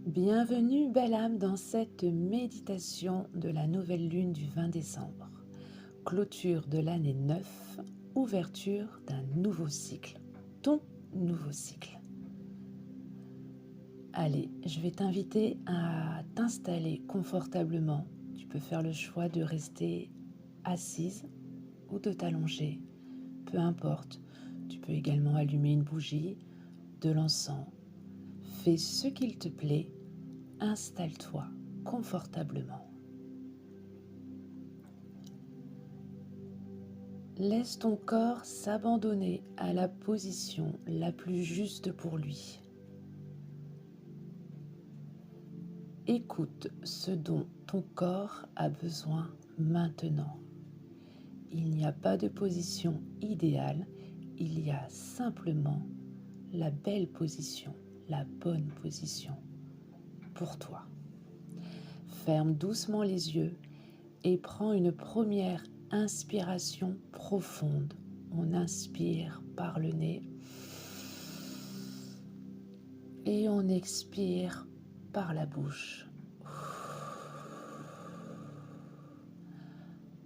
Bienvenue, belle âme, dans cette méditation de la nouvelle lune du 20 décembre. Clôture de l'année 9, ouverture d'un nouveau cycle, ton nouveau cycle. Allez, je vais t'inviter à t'installer confortablement. Tu peux faire le choix de rester assise ou de t'allonger, peu importe. Tu peux également allumer une bougie, de l'encens. Fais ce qu'il te plaît. Installe-toi confortablement. Laisse ton corps s'abandonner à la position la plus juste pour lui. Écoute ce dont ton corps a besoin maintenant. Il n'y a pas de position idéale, il y a simplement la belle position, la bonne position pour toi. Ferme doucement les yeux et prends une première inspiration profonde. On inspire par le nez et on expire par la bouche.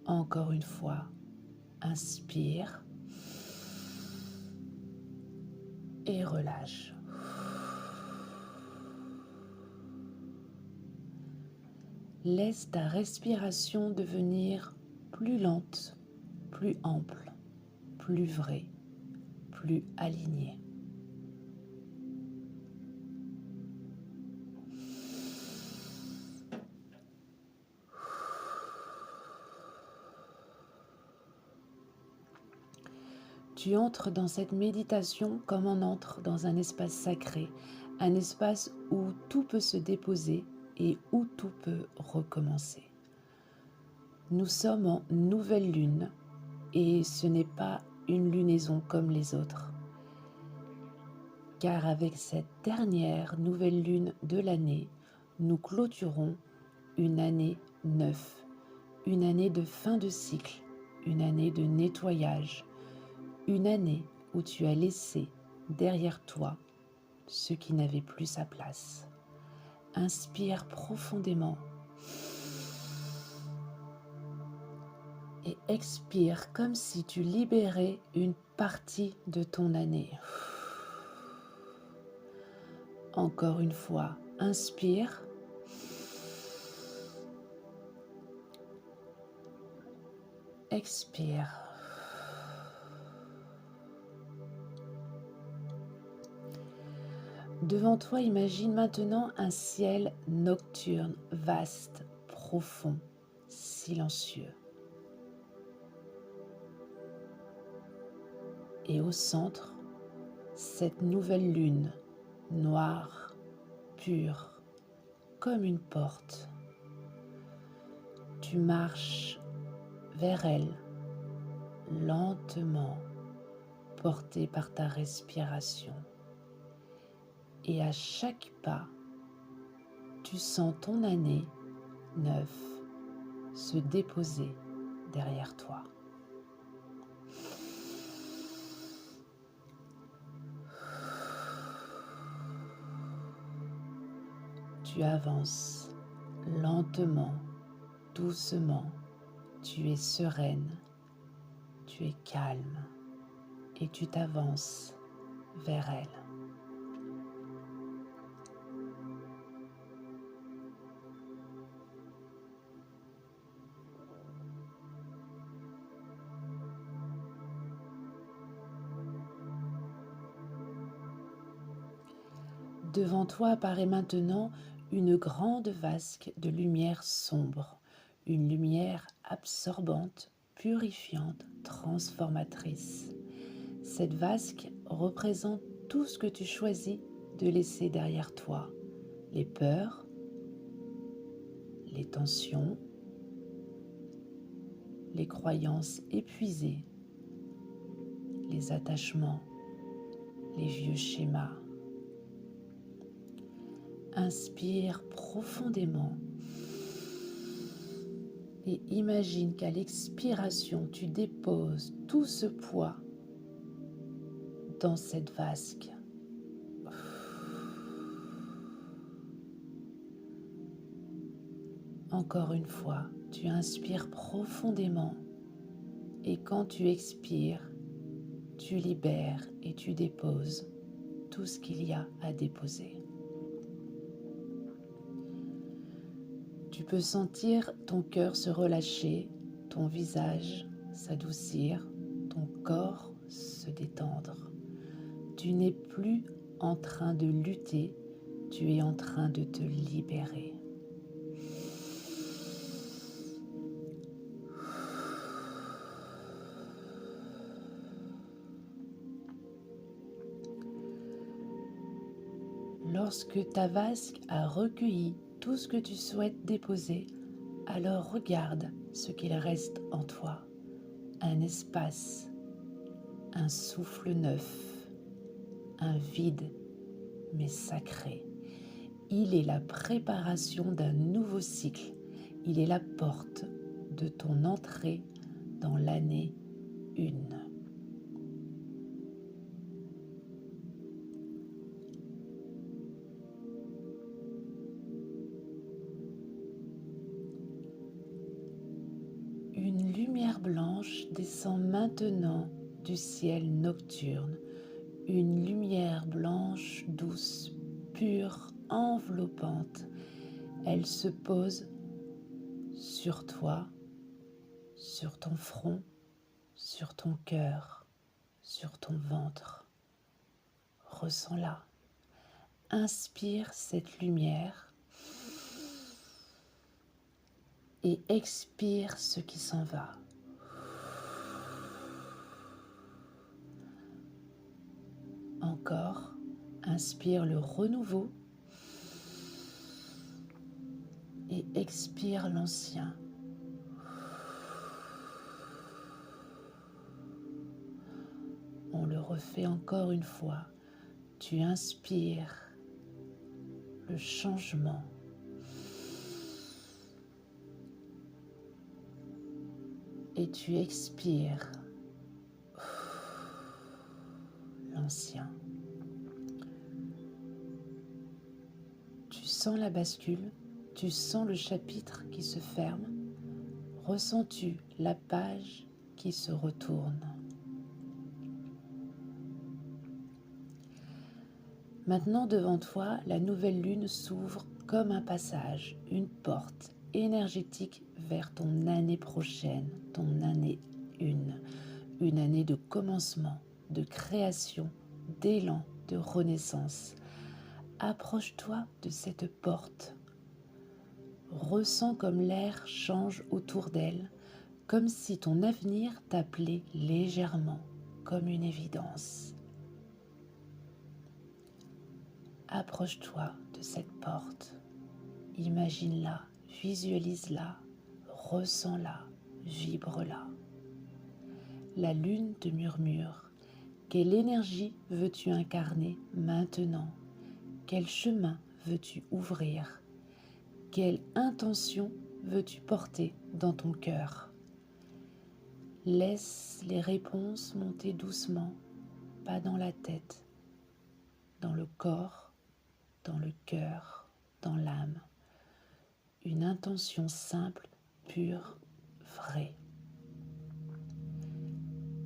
Encore une fois, inspire et relâche. Laisse ta respiration devenir plus lente, plus ample, plus vraie, plus alignée. Tu entres dans cette méditation comme on entre dans un espace sacré, un espace où tout peut se déposer et où tout peut recommencer. Nous sommes en nouvelle lune et ce n'est pas une lunaison comme les autres. Car avec cette dernière nouvelle lune de l'année, nous clôturons une année 9, une année de fin de cycle, une année de nettoyage, une année où tu as laissé derrière toi ce qui n'avait plus sa place. Inspire profondément et expire comme si tu libérais une partie de ton année. Encore une fois, inspire. Expire. Devant toi, imagine maintenant un ciel nocturne, vaste, profond, silencieux. Et au centre, cette nouvelle lune, noire, pure, comme une porte. Tu marches vers elle, lentement, porté par ta respiration. Et à chaque pas, tu sens ton année 9 se déposer derrière toi. Tu avances lentement, doucement, tu es sereine, tu es calme et tu t'avances vers elle. Devant toi apparaît maintenant une grande vasque de lumière sombre, une lumière absorbante, purifiante, transformatrice. Cette vasque représente tout ce que tu choisis de laisser derrière toi, les peurs, les tensions, les croyances épuisées, les attachements, les vieux schémas. Inspire profondément et imagine qu'à l'expiration, tu déposes tout ce poids dans cette vasque. Encore une fois, tu inspires profondément et quand tu expires, tu libères et tu déposes tout ce qu'il y a à déposer. Tu peux sentir ton cœur se relâcher, ton visage s'adoucir, ton corps se détendre. Tu n'es plus en train de lutter, tu es en train de te libérer. Lorsque ta vasque a recueilli tout ce que tu souhaites déposer, alors regarde ce qu'il reste en toi. Un espace, un souffle neuf, un vide mais sacré. Il est la préparation d'un nouveau cycle. Il est la porte de ton entrée dans l'année 1. Une lumière blanche descend maintenant du ciel nocturne. Une lumière blanche, douce, pure, enveloppante. Elle se pose sur toi, sur ton front, sur ton cœur, sur ton ventre. Ressens-la. Inspire cette lumière et expire ce qui s'en va. Encore, inspire le renouveau et expire l'ancien. On le refait encore une fois. Tu inspires le changement et tu expires l'ancien. Tu sens la bascule, tu sens le chapitre qui se ferme. Ressens-tu la page qui se retourne? Maintenant devant toi, la nouvelle lune s'ouvre comme un passage, une porte énergétique vers ton année prochaine, ton année 1. Une année de commencement, de création, d'élan, de renaissance. Approche-toi de cette porte. Ressens comme l'air change autour d'elle, comme si ton avenir t'appelait légèrement, comme une évidence. Approche-toi de cette porte, imagine-la, visualise-la, ressens-la, vibre-la. La lune te murmure, quelle énergie veux-tu incarner maintenant? Quel chemin veux-tu ouvrir? Quelle intention veux-tu porter dans ton cœur? Laisse les réponses monter doucement, pas dans la tête, dans le corps, dans le cœur, dans l'âme. Une intention simple, pure, vraie.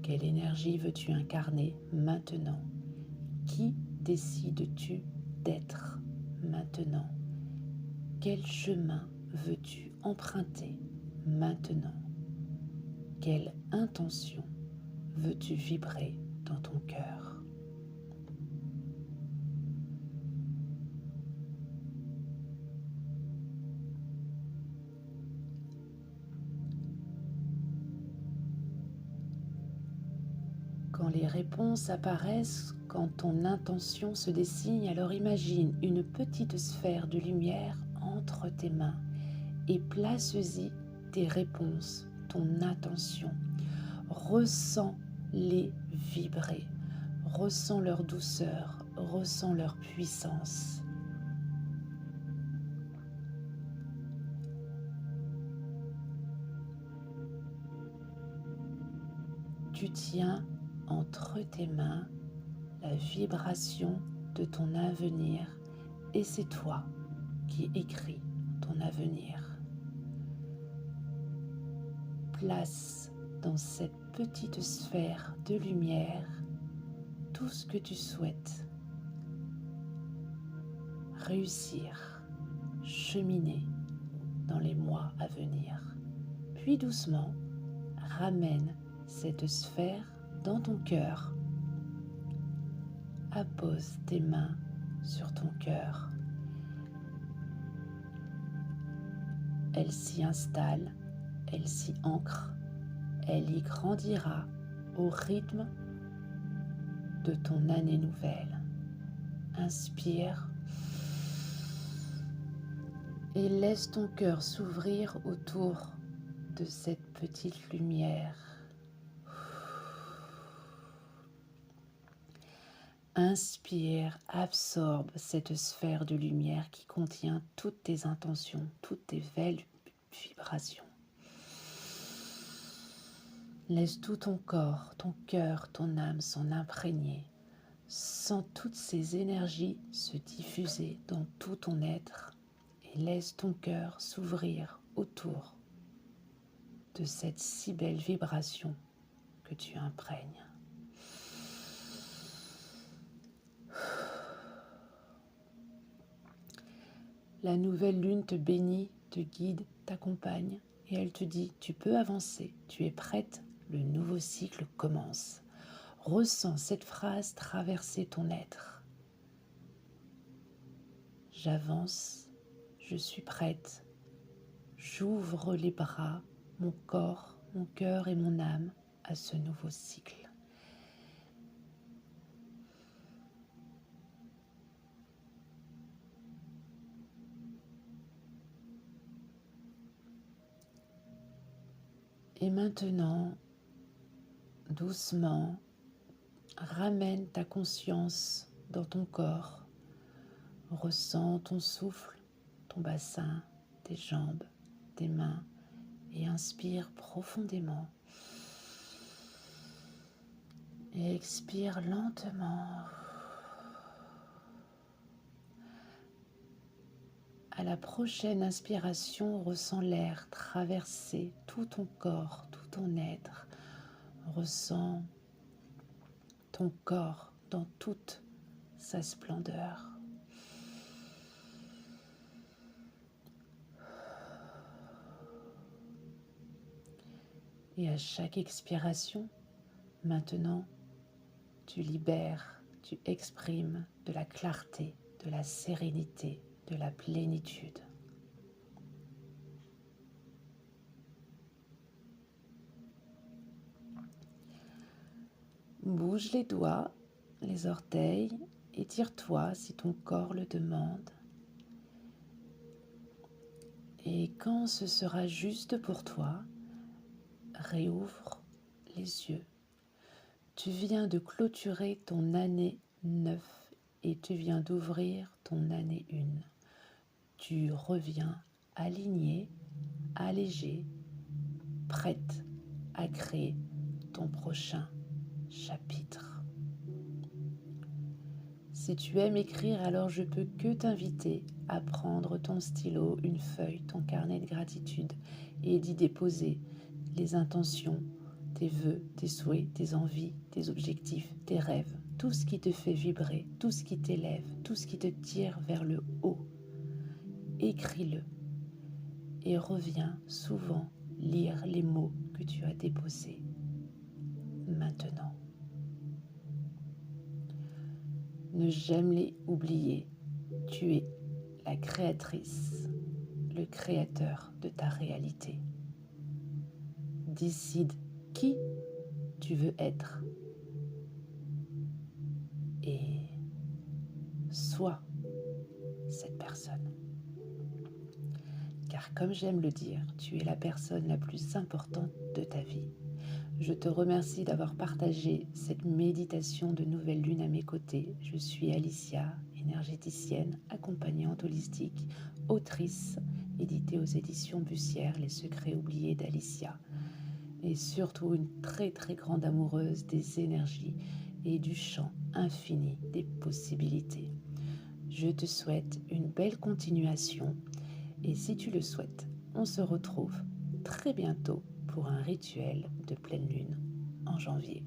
Quelle énergie veux-tu incarner maintenant? Qui décides-tu d'être maintenant? Quel chemin veux-tu emprunter maintenant? Quelle intention veux-tu vibrer dans ton cœur? Quand les réponses apparaissent, quand ton intention se dessine, alors imagine une petite sphère de lumière entre tes mains et place-y tes réponses, ton attention. Ressens-les vibrer, ressens leur douceur, ressens leur puissance. Tu tiens entre tes mains la vibration de ton avenir et c'est toi qui écris ton avenir. place dans cette petite sphère de lumière tout ce que tu souhaites. Réussir, cheminer dans les mois à venir. Puis doucement, ramène cette sphère dans ton cœur. Appose tes mains sur ton cœur. Elle s'y installe, elle s'y ancre, elle y grandira au rythme de ton année nouvelle. Inspire et laisse ton cœur s'ouvrir autour de cette petite lumière. Inspire, absorbe cette sphère de lumière qui contient toutes tes intentions, toutes tes belles vibrations. Laisse tout ton corps, ton cœur, ton âme s'en imprégner. Sens toutes ces énergies se diffuser dans tout ton être et laisse ton cœur s'ouvrir autour de cette si belle vibration que tu imprègnes. La nouvelle lune te bénit, te guide, t'accompagne et elle te dit « Tu peux avancer, tu es prête, le nouveau cycle commence ». Ressens cette phrase traverser ton être. J'avance, je suis prête, j'ouvre les bras, mon corps, mon cœur et mon âme à ce nouveau cycle. Et maintenant, doucement, ramène ta conscience dans ton corps. Ressens ton souffle, ton bassin, tes jambes, tes mains et inspire profondément. Et expire lentement. À la prochaine inspiration, ressens l'air traverser tout ton corps, tout ton être. Ressens ton corps dans toute sa splendeur. Et à chaque expiration, maintenant, tu libères, tu exprimes de la clarté, de la sérénité, de la plénitude. Bouge les doigts, les orteils, étire-toi si ton corps le demande. Et quand ce sera juste pour toi, réouvre les yeux. Tu viens de clôturer ton année 9 et tu viens d'ouvrir ton année 1. Tu reviens aligné, allégé, prête à créer ton prochain chapitre. Si tu aimes écrire, alors je peux que t'inviter à prendre ton stylo, une feuille, ton carnet de gratitude et d'y déposer les intentions, tes vœux, tes souhaits, tes envies, tes objectifs, tes rêves, tout ce qui te fait vibrer, tout ce qui t'élève, tout ce qui te tire vers le haut. Écris-le et reviens souvent lire les mots que tu as déposés maintenant. Ne jamais oublier, tu es la créatrice, le créateur de ta réalité. Décide qui tu veux être et sois cette personne. Car comme j'aime le dire, tu es la personne la plus importante de ta vie. Je te remercie d'avoir partagé cette méditation de nouvelle lune à mes côtés. Je suis Alicia, énergéticienne, accompagnante holistique, autrice, éditée aux éditions Bussière, Les secrets oubliés d'Alicia. Et surtout une très très grande amoureuse des énergies et du champ infini des possibilités. Je te souhaite une belle continuation et si tu le souhaites, on se retrouve très bientôt pour un rituel de pleine lune en janvier.